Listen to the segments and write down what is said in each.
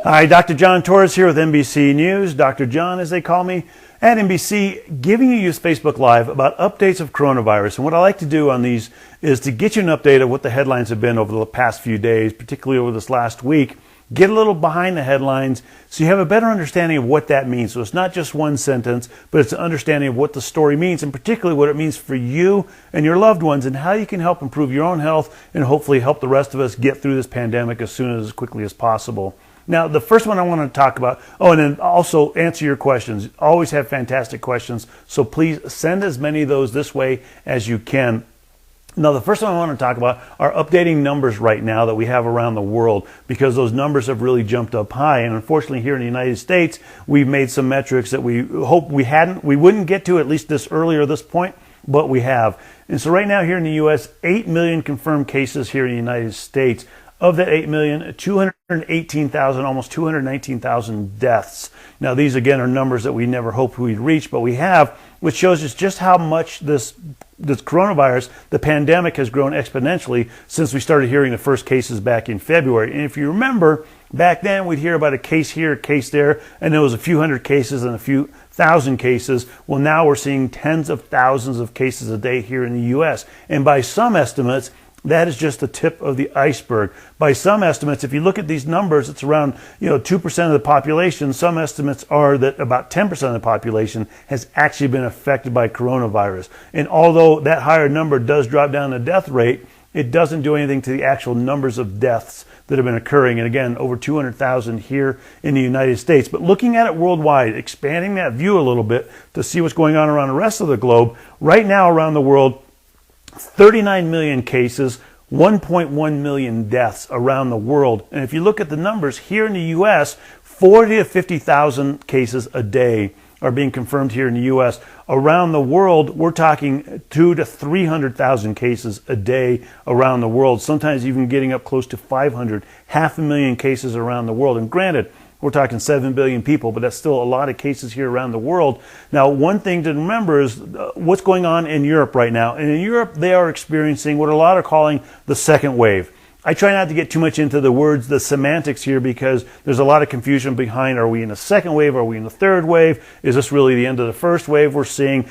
Hi, Dr. John Torres here with NBC News. Dr. John, as they call me, at NBC, giving you Facebook Live about updates of coronavirus. And what I like to do on these is to get you an update of what the headlines have been over the past few days, particularly over this last week. Get a little behind the headlines so you have a better understanding of what that means. So it's not just one sentence, but it's an understanding of what the story means, and particularly what it means for you and your loved ones, and how you can help improve your own health and hopefully help the rest of us get through this pandemic as quickly as possible. Now, the first one I want to talk about, and then also answer your questions. Always have fantastic questions, so please send as many of those this way as you can. Now, the first one I want to talk about are updating numbers right now that we have around the world, because those numbers have really jumped up high. And unfortunately, here in the United States, we've made some metrics that we hope we wouldn't get to at least this point, but we have. And so right now here in the U.S., 8 million confirmed cases here in the United States. Of that 8 million, 218,000, almost 219,000 deaths. Now, these again are numbers that we never hoped we'd reach, but we have, which shows us just how much this coronavirus, the pandemic, has grown exponentially since we started hearing the first cases back in February. And if you remember, back then we'd hear about a case here, a case there, and there was a few hundred cases and a few thousand cases. Well, now we're seeing tens of thousands of cases a day here in the U.S. And by some estimates, that is just the tip of the iceberg. By some estimates, if you look at these numbers, it's around 2% of the population. Some estimates are that about 10% of the population has actually been affected by coronavirus. And although that higher number does drop down the death rate, it doesn't do anything to the actual numbers of deaths that have been occurring. And again, over 200,000 here in the United States. But looking at it worldwide, expanding that view a little bit to see what's going on around the rest of the globe, right now around the world, 39 million cases, 1.1 million deaths around the world. And if you look at the numbers here in the U.S., 40 to 50,000 cases a day are being confirmed here in the U.S. Around the world, we're talking 200 to 300,000 cases a day around the world, sometimes even getting up close to 500, 500,000 cases around the world. And granted, we're talking 7 billion people, but that's still a lot of cases here around the world. Now, one thing to remember is what's going on in Europe right now. And in Europe, they are experiencing what a lot are calling the second wave. I try not to get too much into the words, the semantics here, because there's a lot of confusion behind, are we in a second wave? Are we in the third wave? Is this really the end of the first wave we're seeing?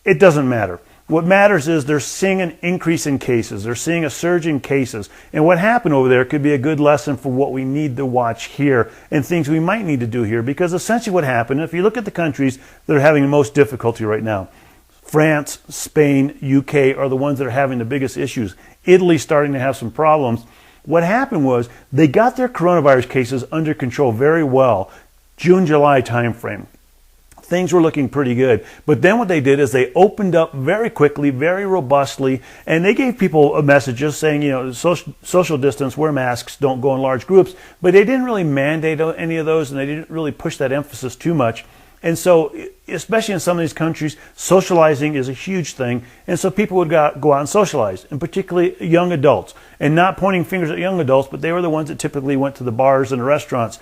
It doesn't matter. What matters is they're seeing an increase in cases. They're seeing a surge in cases. And what happened over there could be a good lesson for what we need to watch here and things we might need to do here. Because essentially what happened, if you look at the countries that are having the most difficulty right now, France, Spain, UK are the ones that are having the biggest issues. Italy's starting to have some problems. What happened was they got their coronavirus cases under control very well, June, July timeframe. Things were looking pretty good. But then what they did is they opened up very quickly, very robustly, and they gave people a message just saying, social distance, wear masks, don't go in large groups. But they didn't really mandate any of those, and they didn't really push that emphasis too much. And so, especially in some of these countries, socializing is a huge thing. And so people would go out and socialize, and particularly young adults. And not pointing fingers at young adults, but they were the ones that typically went to the bars and the restaurants.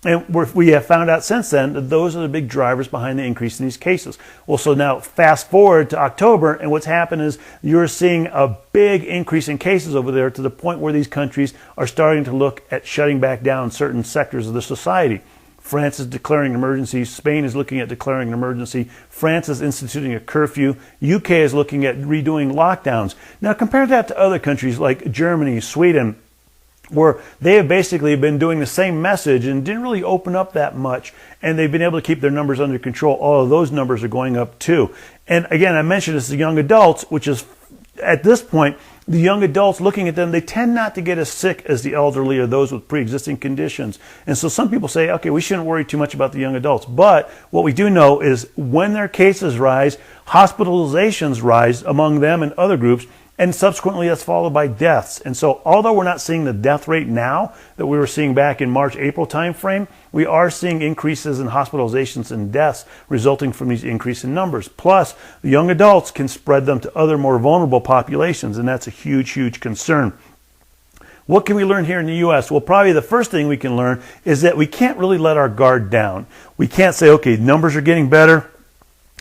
And we have found out since then that those are the big drivers behind the increase in these cases. Well, so now fast forward to October, and what's happened is you're seeing a big increase in cases over there to the point where these countries are starting to look at shutting back down certain sectors of the society. France is declaring an emergency. Spain is looking at declaring an emergency. France is instituting a curfew. UK is looking at redoing lockdowns. Now, compare that to other countries like Germany, Sweden, where they have basically been doing the same message and didn't really open up that much, and they've been able to keep their numbers under control. All of those numbers are going up too. And again, I mentioned this to young adults, which is at this point, the young adults, looking at them, they tend not to get as sick as the elderly or those with pre-existing conditions. And so some people say, okay, we shouldn't worry too much about the young adults. But what we do know is when their cases rise, hospitalizations rise among them and other groups, and subsequently that's followed by deaths. And so although we're not seeing the death rate now that we were seeing back in March, April timeframe, we are seeing increases in hospitalizations and deaths resulting from these increase in numbers. Plus, the young adults can spread them to other more vulnerable populations, and that's a huge, huge concern. What can we learn here in the U.S.? Well, probably the first thing we can learn is that we can't really let our guard down. We can't say, okay, numbers are getting better.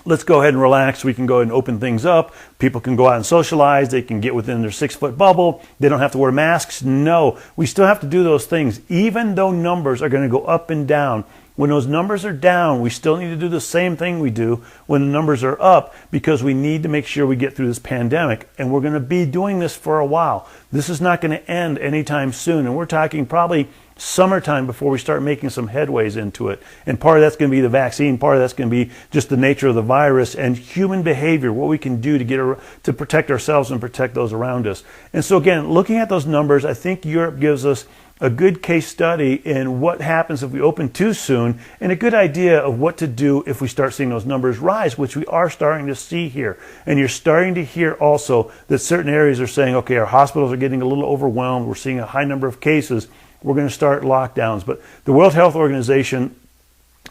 let's go ahead and relax. We can go ahead and open things up. People can go out and socialize. They can get within their 6-foot bubble. They don't have to wear masks. No, we still have to do those things, even though numbers are going to go up and down. When those numbers are down, we still need to do the same thing we do when the numbers are up, because we need to make sure we get through this pandemic. And we're going to be doing this for a while. This is not going to end anytime soon. And we're talking probably summertime before we start making some headways into it. And part of that's going to be the vaccine. Part of that's going to be just the nature of the virus and human behavior, what we can do to protect ourselves and protect those around us. And so again, looking at those numbers, I think Europe gives us a good case study in what happens if we open too soon, and a good idea of what to do if we start seeing those numbers rise, which we are starting to see here. And you're starting to hear also that certain areas are saying, okay, our hospitals are getting a little overwhelmed. We're seeing a high number of cases. We're going to start lockdowns. But the World Health Organization,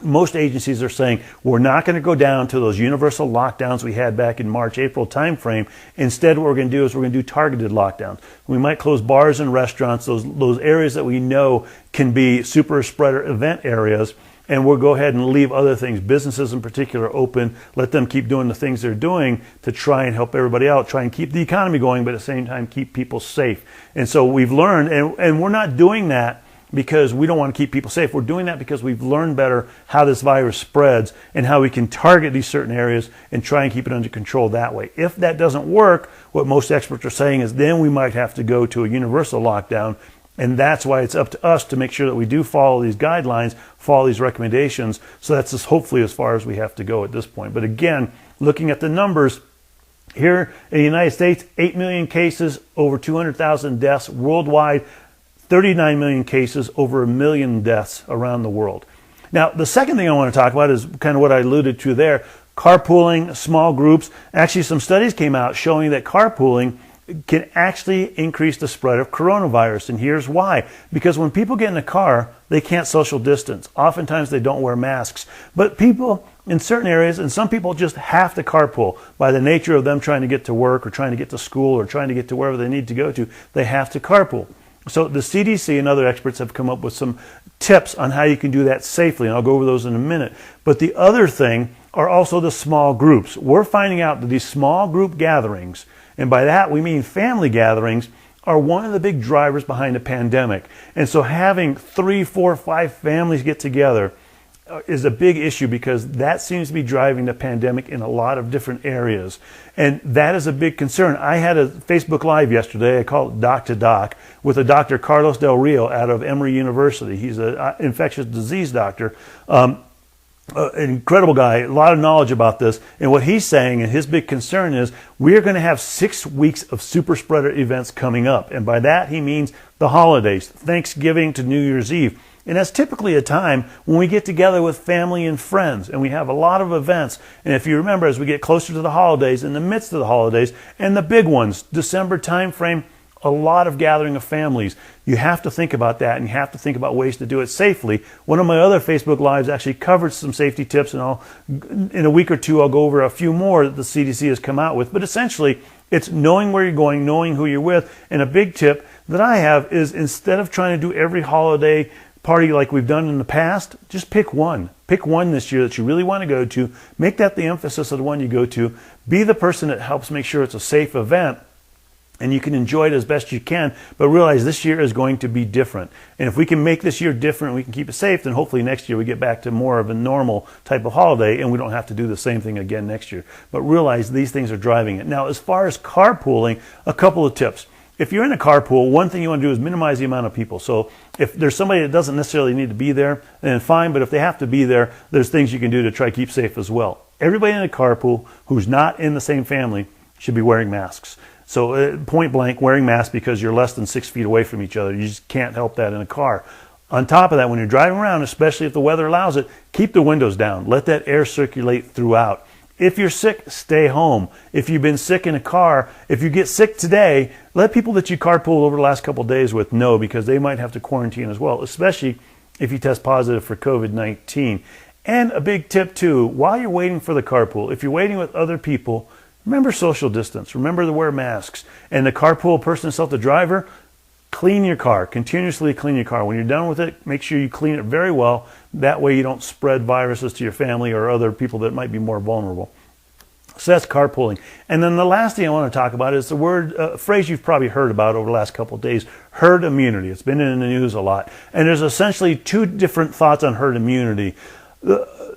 most agencies are saying we're not going to go down to those universal lockdowns we had back in March, April timeframe. Instead, what we're going to do is we're going to do targeted lockdowns. We might close bars and restaurants, those areas that we know can be super spreader event areas, and we'll go ahead and leave other things, businesses in particular, open, let them keep doing the things they're doing to try and help everybody out, try and keep the economy going, but at the same time keep people safe. And so we've learned, and we're not doing that because we don't want to keep people safe. We're doing that because we've learned better how this virus spreads and how we can target these certain areas and try and keep it under control that way. If that doesn't work, what most experts are saying is then we might have to go to a universal lockdown. And that's why it's up to us to make sure that we do follow these guidelines, follow these recommendations. So that's just hopefully as far as we have to go at this point. But again, looking at the numbers, here in the United States, 8 million cases, over 200,000 deaths worldwide, 39 million cases, over 1 million deaths around the world. Now, the second thing I want to talk about is kind of what I alluded to there, carpooling, small groups. Actually, some studies came out showing that carpooling can actually increase the spread of coronavirus. And here's why. Because when people get in a car, they can't social distance. Oftentimes they don't wear masks. But people in certain areas, and some people just have to carpool by the nature of them trying to get to work or trying to get to school or trying to get to wherever they need to go to, they have to carpool. So the CDC and other experts have come up with some tips on how you can do that safely, and I'll go over those in a minute. But the other thing are also the small groups. We're finding out that these small group gatherings, and by that we mean family gatherings, are one of the big drivers behind the pandemic. And so having 3, 4, 5 families get together is a big issue, because that seems to be driving the pandemic in a lot of different areas. And that is a big concern. I had a Facebook Live yesterday, I call it Doc to Doc, with a Dr. Carlos Del Rio out of Emory University. He's an infectious disease doctor. An incredible guy, a lot of knowledge about this. And what he's saying, and his big concern is, we're going to have 6 weeks of super spreader events coming up. And by that, he means the holidays, Thanksgiving to New Year's Eve. And that's typically a time when we get together with family and friends, and we have a lot of events. And if you remember, as we get closer to the holidays, in the midst of the holidays, and the big ones, December time frame, a lot of gathering of families. You have to think about that, and you have to think about ways to do it safely. One of my other Facebook Lives actually covered some safety tips, and in a week or two I'll go over a few more that the CDC has come out with. But essentially, it's knowing where you're going, knowing who you're with. And a big tip that I have is, instead of trying to do every holiday party like we've done in the past, just pick one. Pick one this year that you really want to go to. Make that the emphasis of the one you go to. Be the person that helps make sure it's a safe event, and you can enjoy it as best you can, but realize this year is going to be different. And if we can make this year different, we can keep it safe, then hopefully next year we get back to more of a normal type of holiday, and we don't have to do the same thing again next year. But realize these things are driving it. Now, as far as carpooling, a couple of tips. If you're in a carpool, one thing you want to do is minimize the amount of people. So if there's somebody that doesn't necessarily need to be there, then fine. But if they have to be there, there's things you can do to try to keep safe as well. Everybody in a carpool who's not in the same family should be wearing masks. So point blank, wearing masks, because you're less than 6 feet away from each other. You just can't help that in a car. On top of that, when you're driving around, especially if the weather allows it, keep the windows down. Let that air circulate throughout. If you're sick, stay home. If you've been sick in a car, if you get sick today, let people that you carpool over the last couple of days with know, because they might have to quarantine as well, especially if you test positive for COVID-19. And a big tip too, while you're waiting for the carpool, if you're waiting with other people, remember social distance. Remember to wear masks. And the carpool person itself, the driver, Clean your car. Continuously clean your car. When you're done with it, make sure you clean it very well. That way you don't spread viruses to your family or other people that might be more vulnerable. So that's carpooling. And then the last thing I want to talk about is the word, phrase you've probably heard about over the last couple of days, herd immunity. It's been in the news a lot. And there's essentially two different thoughts on herd immunity.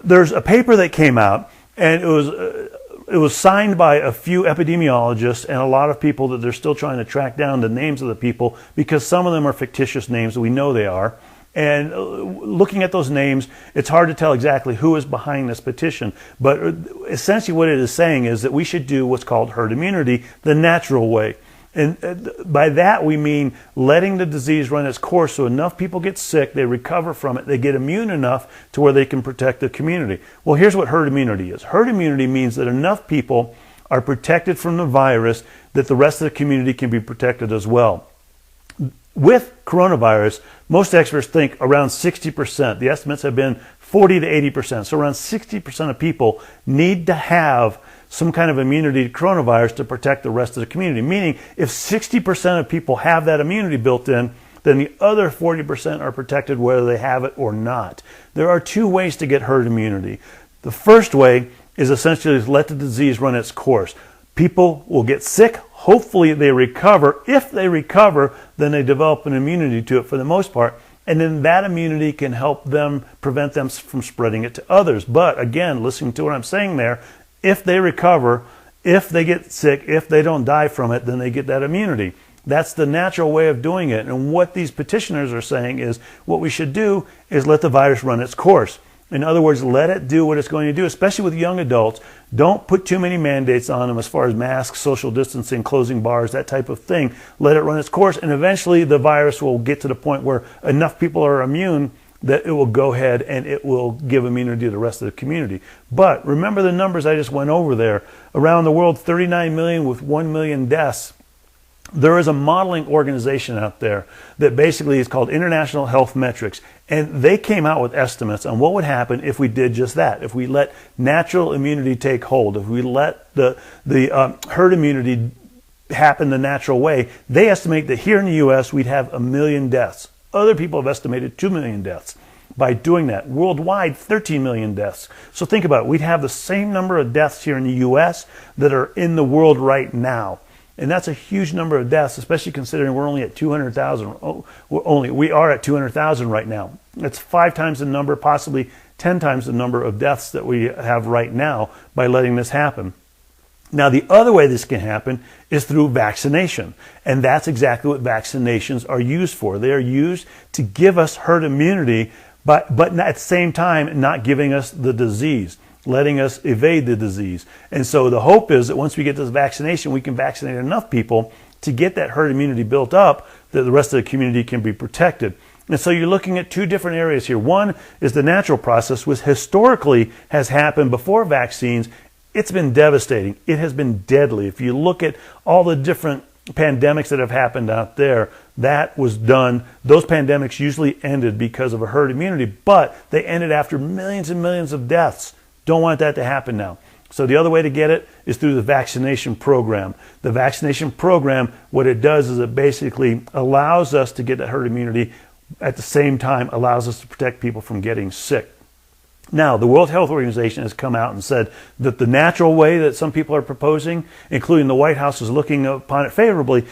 There's a paper that came out, and it was signed by a few epidemiologists and a lot of people that they're still trying to track down the names of the people, because some of them are fictitious names. We know they are. And looking at those names, it's hard to tell exactly who is behind this petition. But essentially what it is saying is that we should do what's called herd immunity the natural way. And by that we mean letting the disease run its course so enough people get sick, they recover from it, they get immune enough to where they can protect the community. Well, here's what herd immunity is. Herd immunity means that enough people are protected from the virus that the rest of the community can be protected as well. With coronavirus, most experts think around 60%. The estimates have been 40 to 80%. So around 60% of people need to have some kind of immunity to coronavirus to protect the rest of the community. Meaning, if 60% of people have that immunity built in, then the other 40% are protected whether they have it or not. There are two ways to get herd immunity. The first way is essentially to let the disease run its course. People will get sick. Hopefully they recover. If they recover, then they develop an immunity to it for the most part. And then that immunity can help them, prevent them from spreading it to others. But again, listening to what I'm saying there, if they recover, if they get sick, if they don't die from it, then they get that immunity. That's the natural way of doing it. And what these petitioners are saying is what we should do is let the virus run its course. In other words, let it do what it's going to do, especially with young adults. Don't put too many mandates on them as far as masks, social distancing, closing bars, that type of thing. Let it run its course, and eventually the virus will get to the point where enough people are immune that it will go ahead and it will give immunity to the rest of the community. But remember the numbers I just went over there. Around the world, 39 million with 1 million deaths. There is a modeling organization out there that basically is called International Health Metrics, and they came out with estimates on what would happen if we did just that, if we let natural immunity take hold, if we let the herd immunity happen the natural way. They estimate that here in the U.S. we'd have 1 million deaths. Other people have estimated 2 million deaths by doing that. Worldwide, 13 million deaths. So think about it. We'd have the same number of deaths here in the U.S. that are in the world right now. And that's a huge number of deaths, especially considering we're only at 200,000. We are at 200,000 right now. That's 5 times the number, possibly 10 times the number of deaths that we have right now by letting this happen. Now, the other way this can happen is through vaccination. And that's exactly what vaccinations are used for. They are used to give us herd immunity, but at the same time not giving us the disease, letting us evade the disease. And so the hope is that once we get this vaccination, we can vaccinate enough people to get that herd immunity built up that the rest of the community can be protected. And so you're looking at two different areas here. One is the natural process, which historically has happened before vaccines. It's been devastating. It has been deadly. If you look at all the different pandemics that have happened out there, that was done. Those pandemics usually ended because of a herd immunity, but they ended after millions and millions of deaths. Don't want that to happen now. So the other way to get it is through the vaccination program. The vaccination program, what it does is it basically allows us to get that herd immunity, at the same time allows us to protect people from getting sick. Now, the World Health Organization has come out and said that the natural way that some people are proposing, including the White House is looking upon it favorably,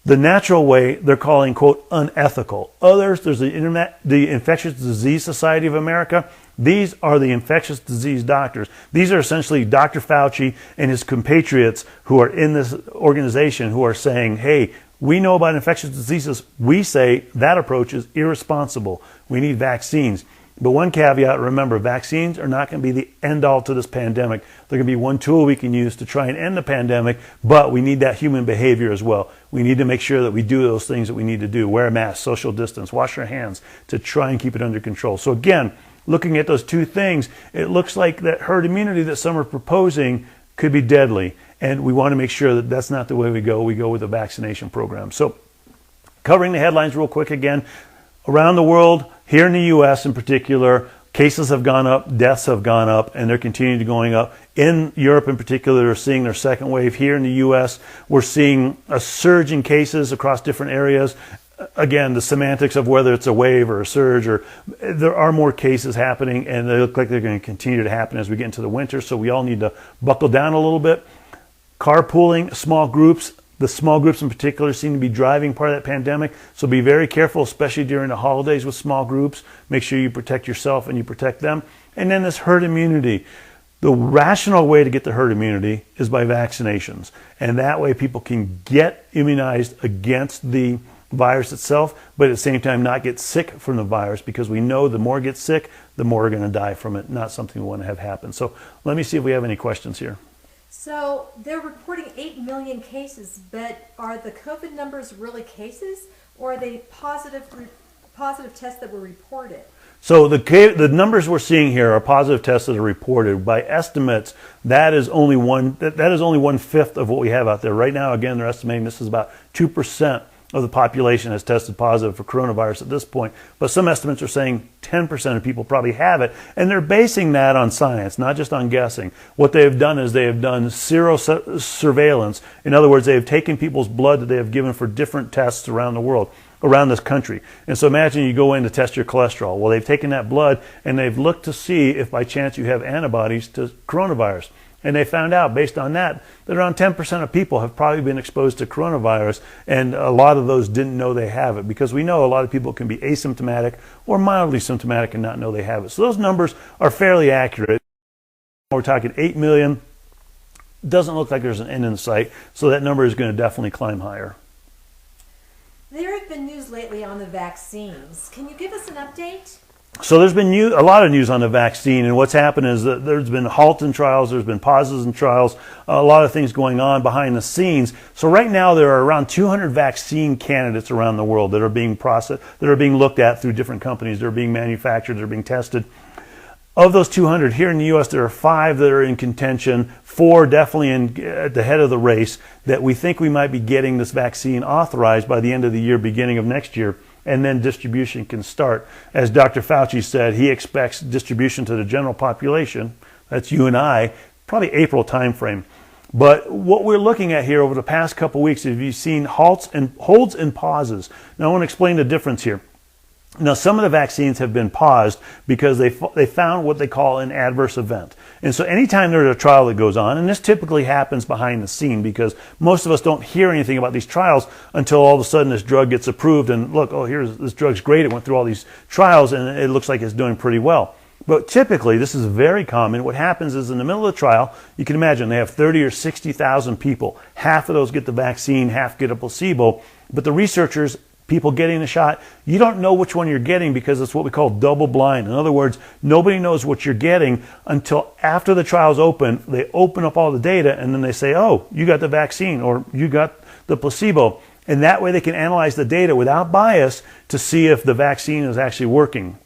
the natural way they're calling, quote, unethical. Others, there's the Infectious Disease Society of America. These are the infectious disease doctors. These are essentially Dr. Fauci and his compatriots who are in this organization who are saying, hey, we know about infectious diseases. We say that approach is irresponsible. We need vaccines. But one caveat, remember, vaccines are not going to be the end-all to this pandemic. They're going to be one tool we can use to try and end the pandemic, but we need that human behavior as well. We need to make sure that we do those things that we need to do. Wear a mask, social distance, wash our hands to try and keep it under control. So again, looking at those two things, it looks like that herd immunity that some are proposing could be deadly. And we want to make sure that that's not the way we go. We go with a vaccination program. So covering the headlines real quick again. Around the world, here in the U.S. in particular, cases have gone up, deaths have gone up, and they're continuing to going up. In Europe in particular, they're seeing their second wave. Here in the U.S., we're seeing a surge in cases across different areas. again, the semantics of whether it's a wave or a surge, or there are more cases happening, and they look like they're going to continue to happen as we get into the winter. So we all need to buckle down a little bit. Carpooling, small groups, the small groups in particular seem to be driving part of that pandemic. So be very careful, especially during the holidays with small groups. Make sure you protect yourself and you protect them. And then this herd immunity. The rational way to get the herd immunity is by vaccinations. And that way people can get immunized against the virus itself, but at the same time not get sick from the virus, because we know the more get sick, the more are going to die from it. Not something we want to have happen. So let me see if we have any questions here. So they're reporting 8 million cases, but are the COVID numbers really cases, or are they positive tests that were reported? So the numbers we're seeing here are positive tests that are reported. By estimates, that is only 1/5 of what we have out there right now. Again, they're estimating this is about 2% of the population has tested positive for coronavirus at this point. But some estimates are saying 10% of people probably have it, and they're basing that on science, not just on guessing. What they have done is they have done serosurveillance. In other words, they have taken people's blood that they have given for different tests around the world, around this country. And so imagine you go in to test your cholesterol. Well, they've taken that blood and they've looked to see if by chance you have antibodies to coronavirus. And they found out, based on that around 10% of people have probably been exposed to coronavirus, and a lot of those didn't know they have it, because we know a lot of people can be asymptomatic or mildly symptomatic and not know they have it. So those numbers are fairly accurate. We're talking 8 million. Doesn't look like there's an end in sight, so that number is going to definitely climb higher. There have been news lately on the vaccines. Can you give us an update? So there's been a lot of news on the vaccine, and what's happened is that there's been halts in trials, there's been pauses in trials, a lot of things going on behind the scenes. So right now there are around 200 vaccine candidates around the world that are being processed, that are being looked at through different companies, that are being manufactured, that are being tested. Of those 200, here in the U.S., there are 5 that are in contention, 4 definitely at the head of the race, that we think we might be getting this vaccine authorized by the end of the year, beginning of next year, and then distribution can start. As Dr. Fauci said, he expects distribution to the general population, that's you and I, probably April timeframe. But what we're looking at here over the past couple weeks is you've seen holds and pauses. Now I want to explain the difference here. Now, some of the vaccines have been paused because they found what they call an adverse event. And so anytime there's a trial that goes on, and this typically happens behind the scene because most of us don't hear anything about these trials until all of a sudden this drug gets approved and look, oh, this drug's great. It went through all these trials and it looks like it's doing pretty well. But typically, this is very common. What happens is in the middle of the trial, you can imagine they have 30 or 60,000 people. Half of those get the vaccine, half get a placebo. But the researchers, people getting the shot, you don't know which one you're getting because it's what we call double blind. In other words, nobody knows what you're getting until after the trial's open. They open up all the data and then they say, oh, you got the vaccine or you got the placebo. And that way they can analyze the data without bias to see if the vaccine is actually working.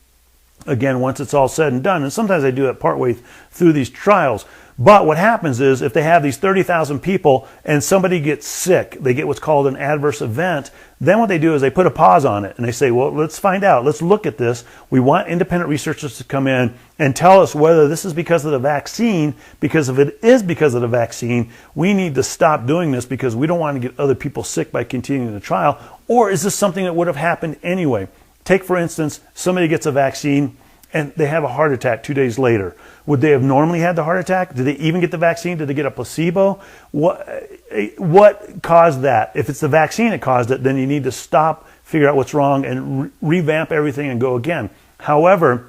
Again, once it's all said and done, and sometimes they do it partway through these trials. But what happens is if they have these 30,000 people and somebody gets sick, they get what's called an adverse event, then what they do is they put a pause on it and they say, well, let's find out. Let's look at this. We want independent researchers to come in and tell us whether this is because of the vaccine, because if it is because of the vaccine, we need to stop doing this because we don't want to get other people sick by continuing the trial. Or is this something that would have happened anyway? Take, for instance, somebody gets a vaccine and they have a heart attack 2 days later. Would they have normally had the heart attack? Did they even get the vaccine? Did they get a placebo? What caused that? If it's the vaccine that caused it, then you need to stop, figure out what's wrong, and revamp everything and go again. However,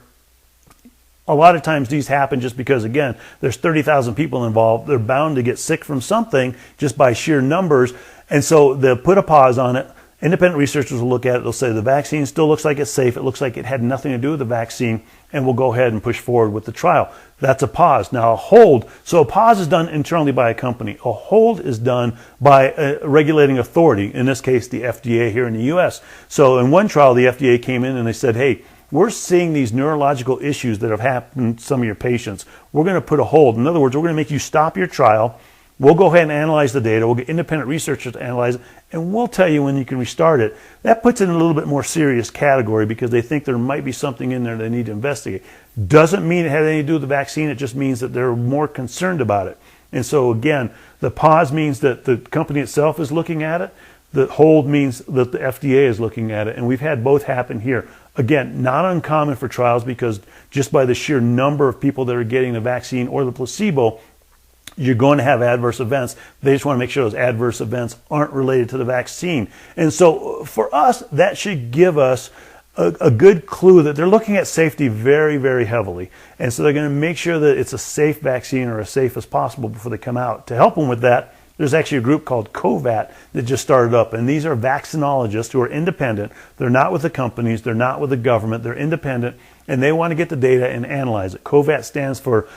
a lot of times these happen just because, again, there's 30,000 people involved. They're bound to get sick from something just by sheer numbers. And so they'll put a pause on it. Independent researchers will look at it. They'll say the vaccine still looks like it's safe. It looks like it had nothing to do with the vaccine, and we'll go ahead and push forward with the trial. That's a pause. Now, a hold. So a pause is done internally by a company. A hold is done by a regulating authority, in this case, the FDA here in the U.S. So in one trial, the FDA came in and they said, hey, we're seeing these neurological issues that have happened to some of your patients. We're going to put a hold. In other words, we're going to make you stop your trial. We'll go ahead and analyze the data. We'll get independent researchers to analyze it, and we'll tell you when you can restart it. That puts it in a little bit more serious category because they think there might be something in there they need to investigate. Doesn't mean it had anything to do with the vaccine. It just means that they're more concerned about it. And so, again, the pause means that the company itself is looking at it. The hold means that the FDA is looking at it, and we've had both happen here. Again, not uncommon for trials because just by the sheer number of people that are getting the vaccine or the placebo, you're going to have adverse events. They just want to make sure those adverse events aren't related to the vaccine. And so for us, that should give us a good clue that they're looking at safety very, very heavily. And so they're going to make sure that it's a safe vaccine or as safe as possible before they come out. To help them with that, there's actually a group called COVAT that just started up. And these are vaccinologists who are independent. They're not with the companies. They're not with the government. They're independent. And they want to get the data and analyze it. COVAT stands for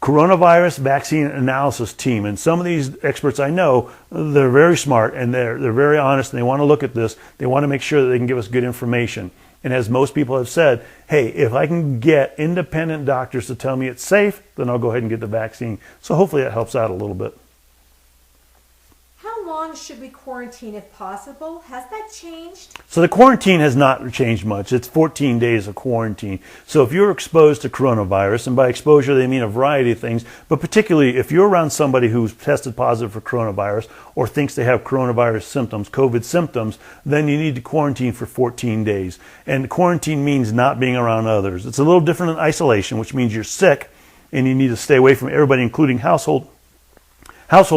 Coronavirus Vaccine Analysis Team. And some of these experts I know, they're very smart and they're very honest and they want to look at this. They want to make sure that they can give us good information. And as most people have said, hey, if I can get independent doctors to tell me it's safe, then I'll go ahead and get the vaccine. So hopefully that helps out a little bit. How long should we quarantine if possible? Has that changed? So the quarantine has not changed much. It's 14 days of quarantine. So if you're exposed to coronavirus, and by exposure they mean a variety of things, but particularly if you're around somebody who's tested positive for coronavirus or thinks they have coronavirus symptoms, COVID symptoms, then you need to quarantine for 14 days. And quarantine means not being around others. It's a little different than isolation, which means you're sick and you need to stay away from everybody, including household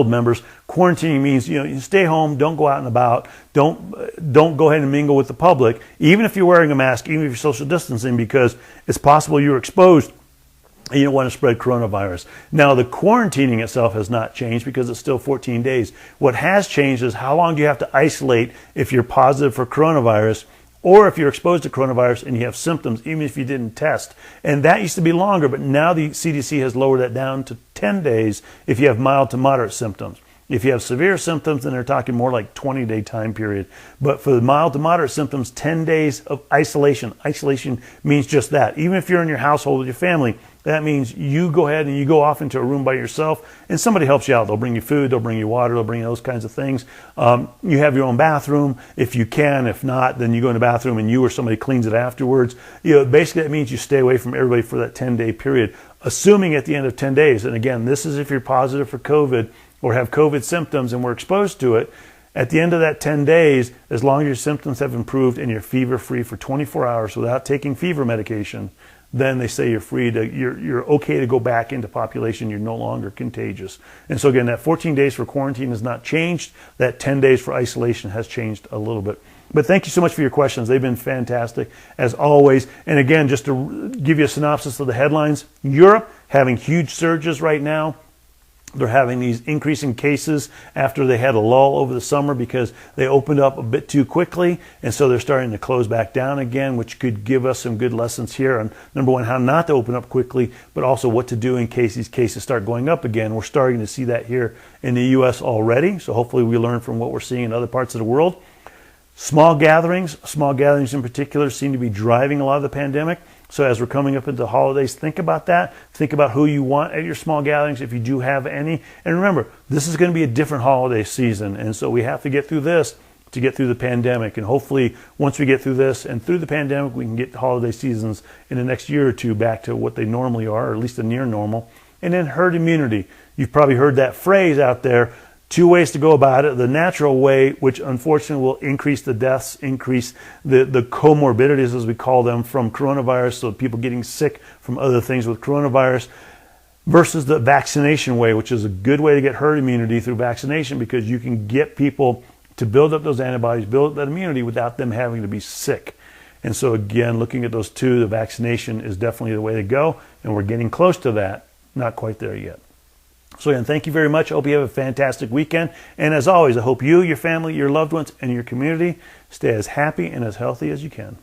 members. Quarantining means, you stay home, don't go out and about, don't go ahead and mingle with the public, even if you're wearing a mask, even if you're social distancing, because it's possible you're exposed and you don't want to spread coronavirus. Now, the quarantining itself has not changed because it's still 14 days. What has changed is how long do you have to isolate if you're positive for coronavirus, or if you're exposed to coronavirus and you have symptoms, even if you didn't test. And that used to be longer, but now the CDC has lowered that down to 10 days if you have mild to moderate symptoms. If you have severe symptoms, then they're talking more like 20-day time period. But for the mild to moderate symptoms, 10 days of isolation. Isolation means just that. Even if you're in your household with your family, that means you go ahead and you go off into a room by yourself and somebody helps you out. They'll bring you food, they'll bring you water, they'll bring you those kinds of things. You have your own bathroom if you can. If not, then you go in the bathroom and you or somebody cleans it afterwards. Basically that means you stay away from everybody for that 10-day period, assuming at the end of 10 days, and again, this is if you're positive for COVID or have COVID symptoms and were exposed to it, at the end of that 10 days, as long as your symptoms have improved and you're fever-free for 24 hours without taking fever medication, then they say you're okay to go back into population. You're no longer contagious. And so again, that 14 days for quarantine has not changed. That 10 days for isolation has changed a little bit. But thank you so much for your questions. They've been fantastic, as always. And again, just to give you a synopsis of the headlines, Europe having huge surges right now. They're having these increasing cases after they had a lull over the summer because they opened up a bit too quickly. And so they're starting to close back down again, which could give us some good lessons here on, number one, how not to open up quickly, but also what to do in case these cases start going up again. We're starting to see that here in the U.S. already. So hopefully we learn from what we're seeing in other parts of the world. Small gatherings in particular, seem to be driving a lot of the pandemic. So as we're coming up into the holidays, think about that. Think about who you want at your small gatherings if you do have any. And remember, this is going to be a different holiday season. And so we have to get through this to get through the pandemic. And hopefully once we get through this and through the pandemic, we can get the holiday seasons in the next year or two back to what they normally are, or at least a near normal. And then herd immunity. You've probably heard that phrase out there. Two ways to go about it. The natural way, which unfortunately will increase the deaths, increase the comorbidities, as we call them, from coronavirus, so people getting sick from other things with coronavirus, versus the vaccination way, which is a good way to get herd immunity through vaccination because you can get people to build up those antibodies, build up that immunity without them having to be sick. And so again, looking at those two, the vaccination is definitely the way to go, and we're getting close to that. Not quite there yet. So again, thank you very much. I hope you have a fantastic weekend. And as always, I hope you, your family, your loved ones, and your community stay as happy and as healthy as you can.